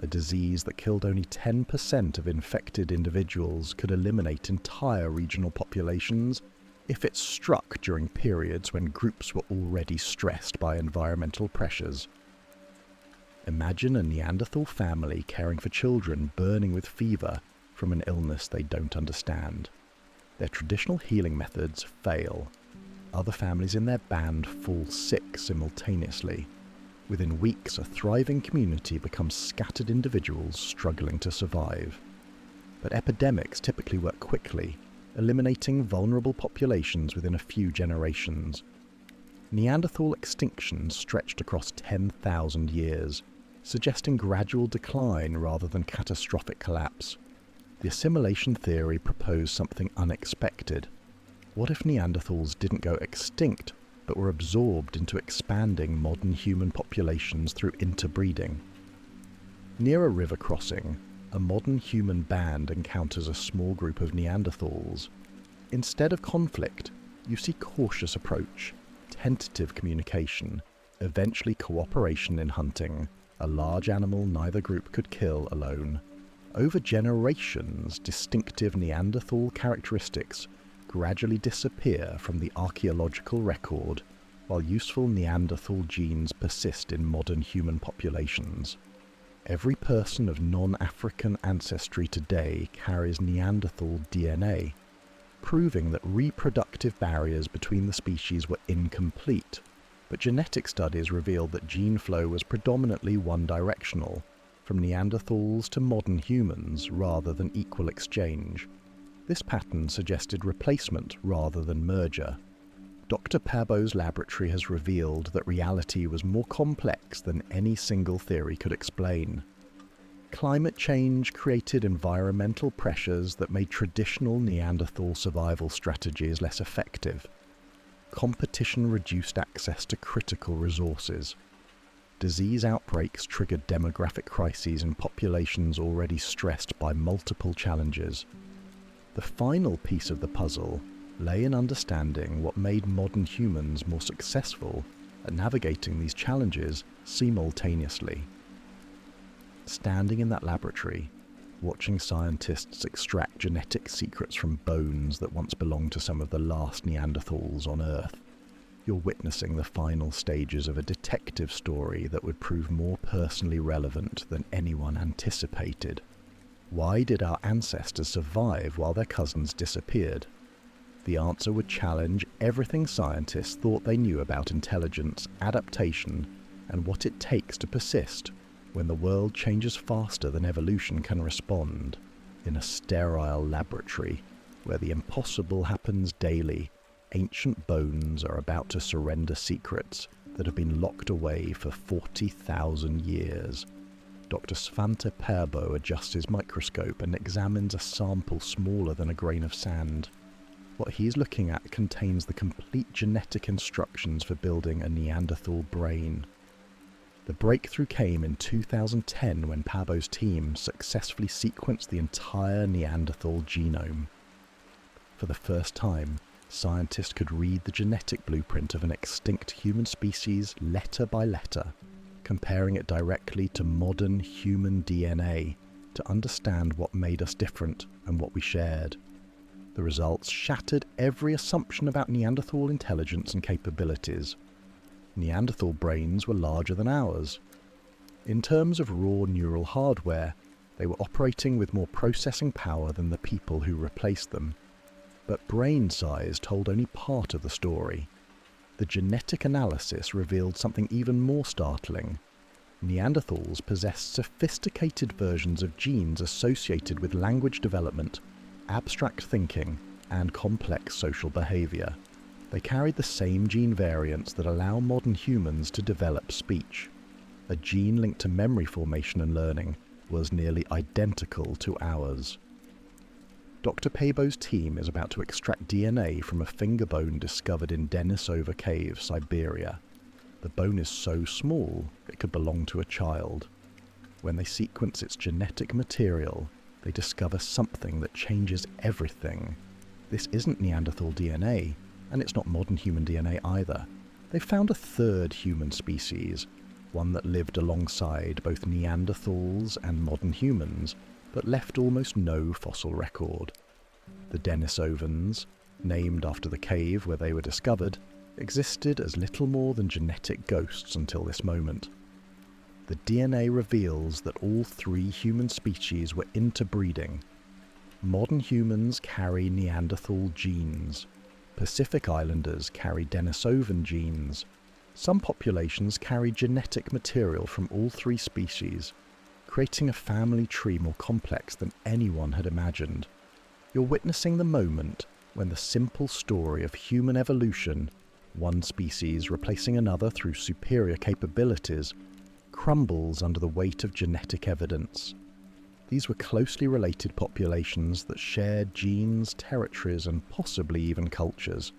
Speaker 1: A disease that killed only 10% of infected individuals could eliminate entire regional populations if it struck during periods when groups were already stressed by environmental pressures. Imagine a Neanderthal family caring for children burning with fever from an illness they don't understand. Their traditional healing methods fail. Other families in their band fall sick simultaneously. Within weeks, a thriving community becomes scattered individuals struggling to survive. But epidemics typically work quickly, eliminating vulnerable populations within a few generations. Neanderthal extinction stretched across 10,000 years, suggesting gradual decline rather than catastrophic collapse. The assimilation theory proposed something unexpected. What if Neanderthals didn't go extinct, but were absorbed into expanding modern human populations through interbreeding? Near a river crossing, a modern human band encounters a small group of Neanderthals. Instead of conflict, you see cautious approach, tentative communication, eventually cooperation in hunting, a large animal neither group could kill alone. Over generations, distinctive Neanderthal characteristics gradually disappear from the archaeological record, while useful Neanderthal genes persist in modern human populations. Every person of non-African ancestry today carries Neanderthal DNA, proving that reproductive barriers between the species were incomplete, but genetic studies revealed that gene flow was predominantly one-directional, from Neanderthals to modern humans rather than equal exchange. This pattern suggested replacement rather than merger. Dr. Pabo's laboratory has revealed that reality was more complex than any single theory could explain. Climate change created environmental pressures that made traditional Neanderthal survival strategies less effective. Competition reduced access to critical resources. Disease outbreaks triggered demographic crises in populations already stressed by multiple challenges. The final piece of the puzzle lay in understanding what made modern humans more successful at navigating these challenges simultaneously. Standing in that laboratory, watching scientists extract genetic secrets from bones that once belonged to some of the last Neanderthals on Earth. You're witnessing the final stages of a detective story that would prove more personally relevant than anyone anticipated. Why did our ancestors survive while their cousins disappeared? The answer would challenge everything scientists thought they knew about intelligence, adaptation, and what it takes to persist when the world changes faster than evolution can respond, in a sterile laboratory where the impossible happens daily. Ancient bones are about to surrender secrets that have been locked away for 40,000 years. Dr. Svante Perbo adjusts his microscope and examines a sample smaller than a grain of sand. What he's looking at contains the complete genetic instructions for building a Neanderthal brain. The breakthrough came in 2010 when Perbo's team successfully sequenced the entire Neanderthal genome. For the first time, scientists could read the genetic blueprint of an extinct human species letter by letter, comparing it directly to modern human DNA to understand what made us different and what we shared. The results shattered every assumption about Neanderthal intelligence and capabilities. Neanderthal brains were larger than ours. In terms of raw neural hardware, they were operating with more processing power than the people who replaced them. But brain size told only part of the story. The genetic analysis revealed something even more startling. Neanderthals possessed sophisticated versions of genes associated with language development, abstract thinking, and complex social behavior. They carried the same gene variants that allow modern humans to develop speech. A gene linked to memory formation and learning was nearly identical to ours. Dr. Perbo's team is about to extract DNA from a finger bone discovered in Denisova Cave, Siberia. The bone is so small it could belong to a child. When they sequence its genetic material, they discover something that changes everything. This isn't Neanderthal DNA, and it's not modern human DNA either. They've found a third human species, one that lived alongside both Neanderthals and modern humans, but left almost no fossil record. The Denisovans, named after the cave where they were discovered, existed as little more than genetic ghosts until this moment. The DNA reveals that all three human species were interbreeding. Modern humans carry Neanderthal genes. Pacific Islanders carry Denisovan genes. Some populations carry genetic material from all three species, creating a family tree more complex than anyone had imagined. You're witnessing the moment when the simple story of human evolution, one species replacing another through superior capabilities, crumbles under the weight of genetic evidence. These were closely related populations that shared genes, territories, and possibly even cultures.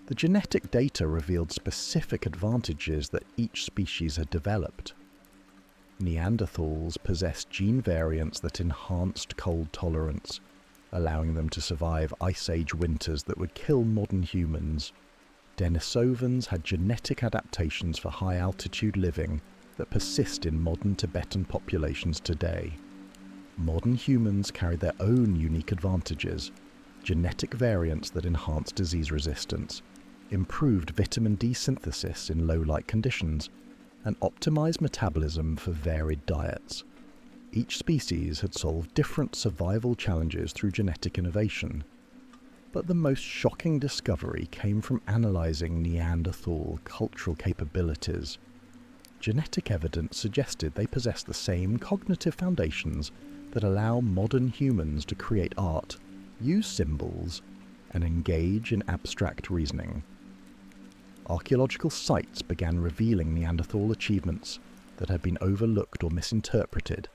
Speaker 1: The genetic data revealed specific advantages that each species had developed. Neanderthals possessed gene variants that enhanced cold tolerance, allowing them to survive Ice Age winters that would kill modern humans. Denisovans had genetic adaptations for high-altitude living that persist in modern Tibetan populations today. Modern humans carried their own unique advantages, genetic variants that enhanced disease resistance, improved vitamin D synthesis in low-light conditions, and optimized metabolism for varied diets. Each species had solved different survival challenges through genetic innovation. But the most shocking discovery came from analyzing Neanderthal cultural capabilities. Genetic evidence suggested they possessed the same cognitive foundations that allow modern humans to create art, use symbols, and engage in abstract reasoning. Archaeological sites began revealing Neanderthal achievements that had been overlooked or misinterpreted.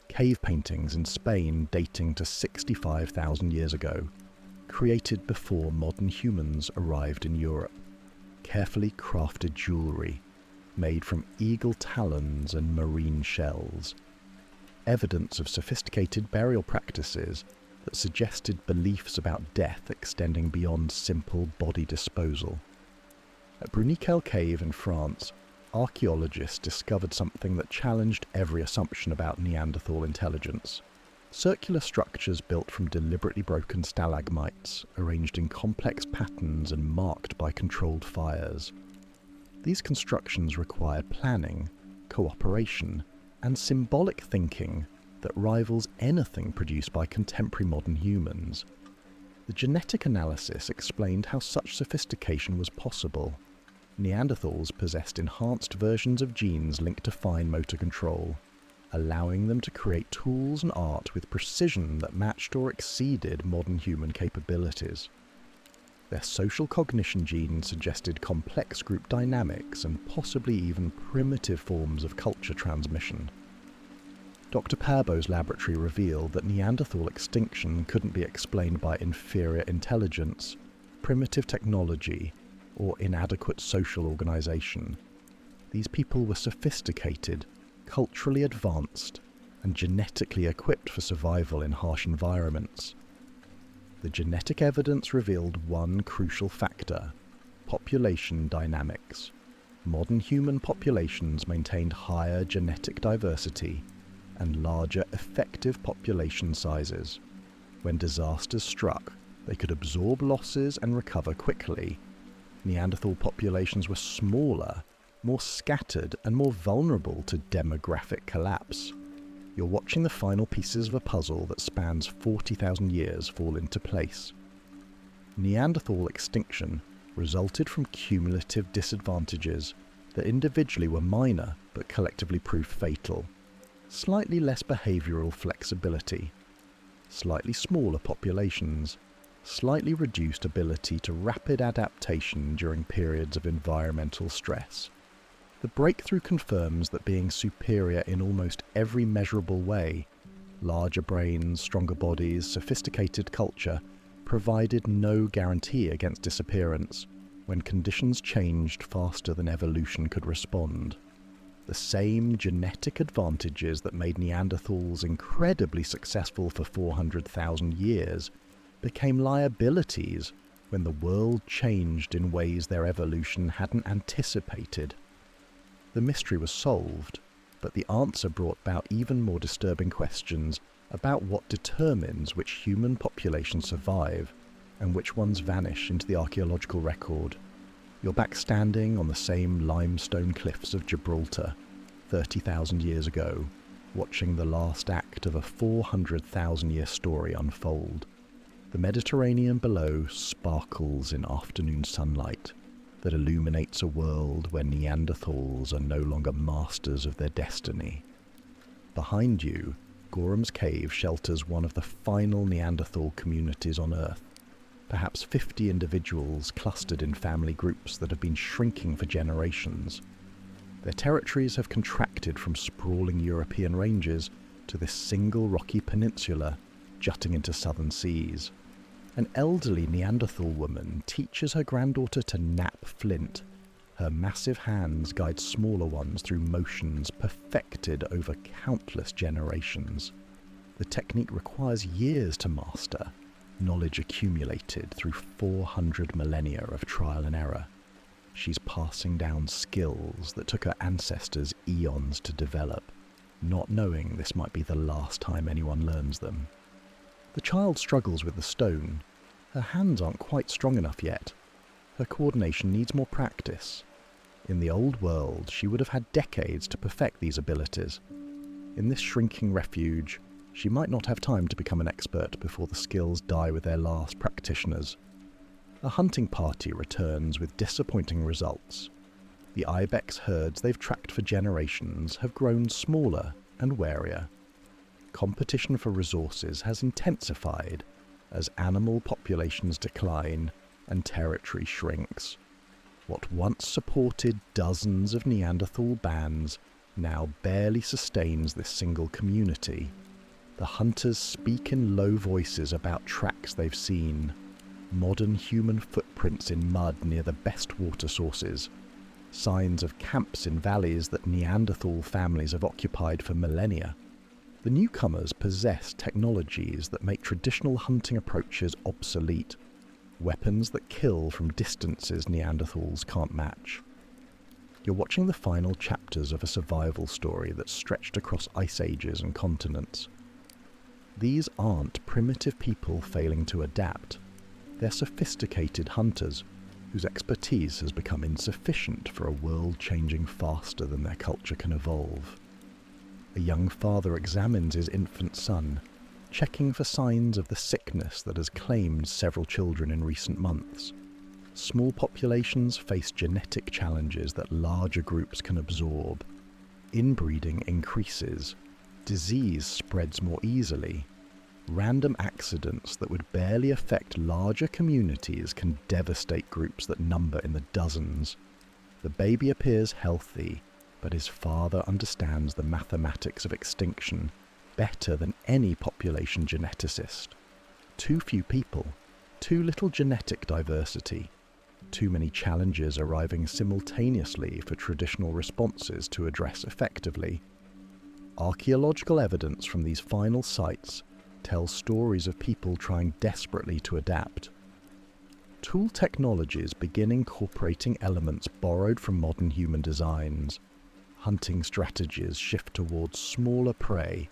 Speaker 1: Cave paintings in Spain dating to 65,000 years ago, created before modern humans arrived in Europe. Carefully crafted jewellery, made from eagle talons and marine shells. Evidence of sophisticated burial practices that suggested beliefs about death extending beyond simple body disposal. At Bruniquel Cave in France, archaeologists discovered something that challenged every assumption about Neanderthal intelligence. Circular structures built from deliberately broken stalagmites, arranged in complex patterns and marked by controlled fires. These constructions require planning, cooperation, and symbolic thinking that rivals anything produced by contemporary modern humans. The genetic analysis explained how such sophistication was possible. Neanderthals possessed enhanced versions of genes linked to fine motor control, allowing them to create tools and art with precision that matched or exceeded modern human capabilities. Their social cognition genes suggested complex group dynamics and possibly even primitive forms of culture transmission. Dr. Pabo's laboratory revealed that Neanderthal extinction couldn't be explained by inferior intelligence, primitive technology, or inadequate social organization. These people were sophisticated, culturally advanced, and genetically equipped for survival in harsh environments. The genetic evidence revealed one crucial factor: population dynamics. Modern human populations maintained higher genetic diversity and larger effective population sizes. When disasters struck, they could absorb losses and recover quickly. Neanderthal populations were smaller, more scattered, and more vulnerable to demographic collapse. You're watching the final pieces of a puzzle that spans 40,000 years fall into place. Neanderthal extinction resulted from cumulative disadvantages that individually were minor but collectively proved fatal. Slightly less behavioural flexibility, slightly smaller populations, slightly reduced ability to rapid adaptation during periods of environmental stress. The breakthrough confirms that being superior in almost every measurable way, larger brains, stronger bodies, sophisticated culture, provided no guarantee against disappearance when conditions changed faster than evolution could respond. The same genetic advantages that made Neanderthals incredibly successful for 400,000 years became liabilities when the world changed in ways their evolution hadn't anticipated. The mystery was solved, but the answer brought about even more disturbing questions about what determines which human populations survive and which ones vanish into the archaeological record. You're back standing on the same limestone cliffs of Gibraltar 30,000 years ago, watching the last act of a 400,000-year story unfold. The Mediterranean below sparkles in afternoon sunlight that illuminates a world where Neanderthals are no longer masters of their destiny. Behind you, Gorham's Cave shelters one of the final Neanderthal communities on Earth. Perhaps 50 individuals clustered in family groups that have been shrinking for generations. Their territories have contracted from sprawling European ranges to this single rocky peninsula jutting into southern seas. An elderly Neanderthal woman teaches her granddaughter to knap flint. Her massive hands guide smaller ones through motions perfected over countless generations. The technique requires years to master, knowledge accumulated through 400 millennia of trial and error. She's passing down skills that took her ancestors eons to develop, not knowing this might be the last time anyone learns them. The child struggles with the stone. Her hands aren't quite strong enough yet. Her coordination needs more practice. In the old world, she would have had decades to perfect these abilities. In this shrinking refuge, she might not have time to become an expert before the skills die with their last practitioners. A hunting party returns with disappointing results. The ibex herds they've tracked for generations have grown smaller and warier. Competition for resources has intensified as animal populations decline and territory shrinks. What once supported dozens of Neanderthal bands now barely sustains this single community. The hunters speak in low voices about tracks they've seen, modern human footprints in mud near the best water sources, signs of camps in valleys that Neanderthal families have occupied for millennia. The newcomers possess technologies that make traditional hunting approaches obsolete, weapons that kill from distances Neanderthals can't match. You're watching the final chapters of a survival story that stretched across ice ages and continents. These aren't primitive people failing to adapt. They're sophisticated hunters whose expertise has become insufficient for a world changing faster than their culture can evolve. A young father examines his infant son, checking for signs of the sickness that has claimed several children in recent months. Small populations face genetic challenges that larger groups can absorb. Inbreeding increases. Disease spreads more easily. Random accidents that would barely affect larger communities can devastate groups that number in the dozens. The baby appears healthy, but his father understands the mathematics of extinction better than any population geneticist. Too few people, too little genetic diversity, too many challenges arriving simultaneously for traditional responses to address effectively. Archaeological evidence from these final sites tells stories of people trying desperately to adapt. Tool technologies begin incorporating elements borrowed from modern human designs. Hunting strategies shift towards smaller prey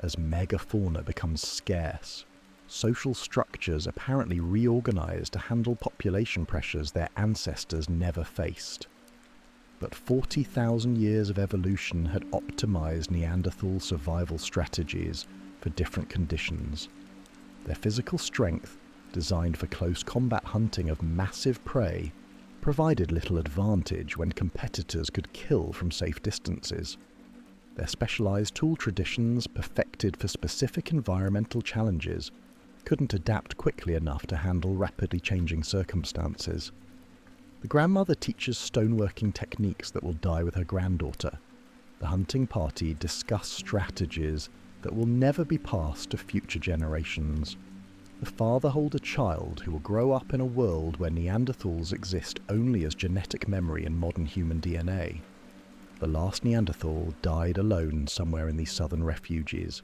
Speaker 1: as megafauna becomes scarce. Social structures apparently reorganize to handle population pressures their ancestors never faced. But 40,000 years of evolution had optimized Neanderthal survival strategies for different conditions. Their physical strength, designed for close combat hunting of massive prey, provided little advantage when competitors could kill from safe distances. Their specialized tool traditions, perfected for specific environmental challenges, couldn't adapt quickly enough to handle rapidly changing circumstances. The grandmother teaches stoneworking techniques that will die with her granddaughter. The hunting party discuss strategies that will never be passed to future generations. The father holds a child who will grow up in a world where Neanderthals exist only as genetic memory in modern human DNA. The last Neanderthal died alone somewhere in these southern refuges,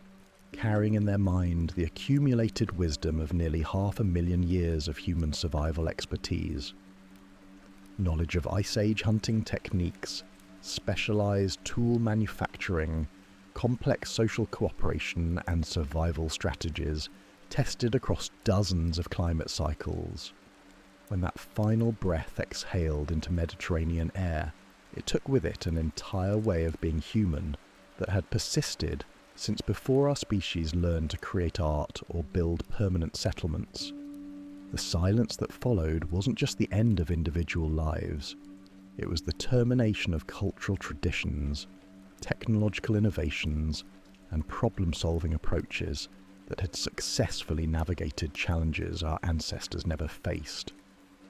Speaker 1: carrying in their mind the accumulated wisdom of nearly 500,000 years of human survival expertise. Knowledge of Ice Age hunting techniques, specialized tool manufacturing, complex social cooperation and survival strategies tested across dozens of climate cycles. When that final breath exhaled into Mediterranean air, it took with it an entire way of being human that had persisted since before our species learned to create art or build permanent settlements. The silence that followed wasn't just the end of individual lives, it was the termination of cultural traditions, technological innovations, and problem-solving approaches that had successfully navigated challenges our ancestors never faced.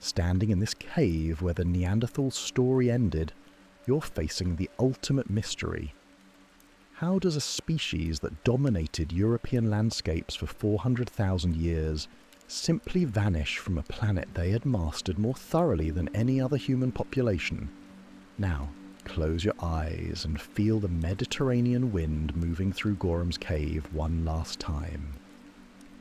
Speaker 1: Standing in this cave where the Neanderthal story ended, you're facing the ultimate mystery. How does a species that dominated European landscapes for 400,000 years simply vanish from a planet they had mastered more thoroughly than any other human population? Now, close your eyes and feel the Mediterranean wind moving through Gorham's cave one last time.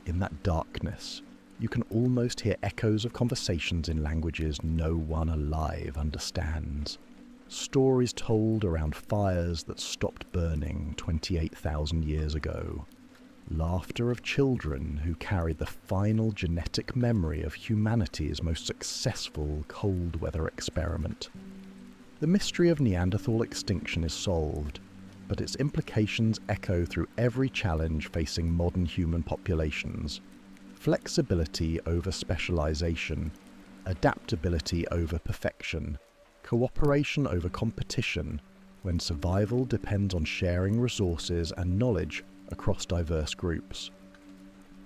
Speaker 1: In that darkness, you can almost hear echoes of conversations in languages no one alive understands. Stories told around fires that stopped burning 28,000 years ago. Laughter of children who carried the final genetic memory of humanity's most successful cold weather experiment. The mystery of Neanderthal extinction is solved, but its implications echo through every challenge facing modern human populations. Flexibility over specialization, adaptability over perfection, cooperation over competition, when survival depends on sharing resources and knowledge across diverse groups.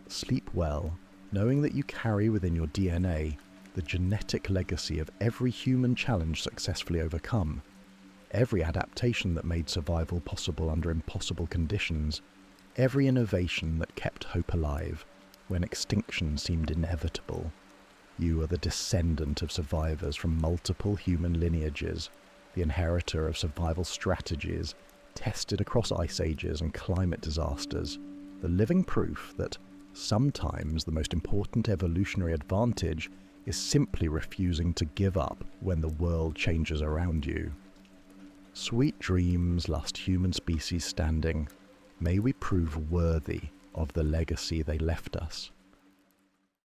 Speaker 1: Sleep well, knowing that you carry within your DNA the genetic legacy of every human challenge successfully overcome, every adaptation that made survival possible under impossible conditions, every innovation that kept hope alive when extinction seemed inevitable. You are the descendant of survivors from multiple human lineages, the inheritor of survival strategies tested across ice ages and climate disasters, the living proof that sometimes the most important evolutionary advantage is simply refusing to give up when the world changes around you. Sweet dreams, last human species standing. May we prove worthy of the legacy they left us.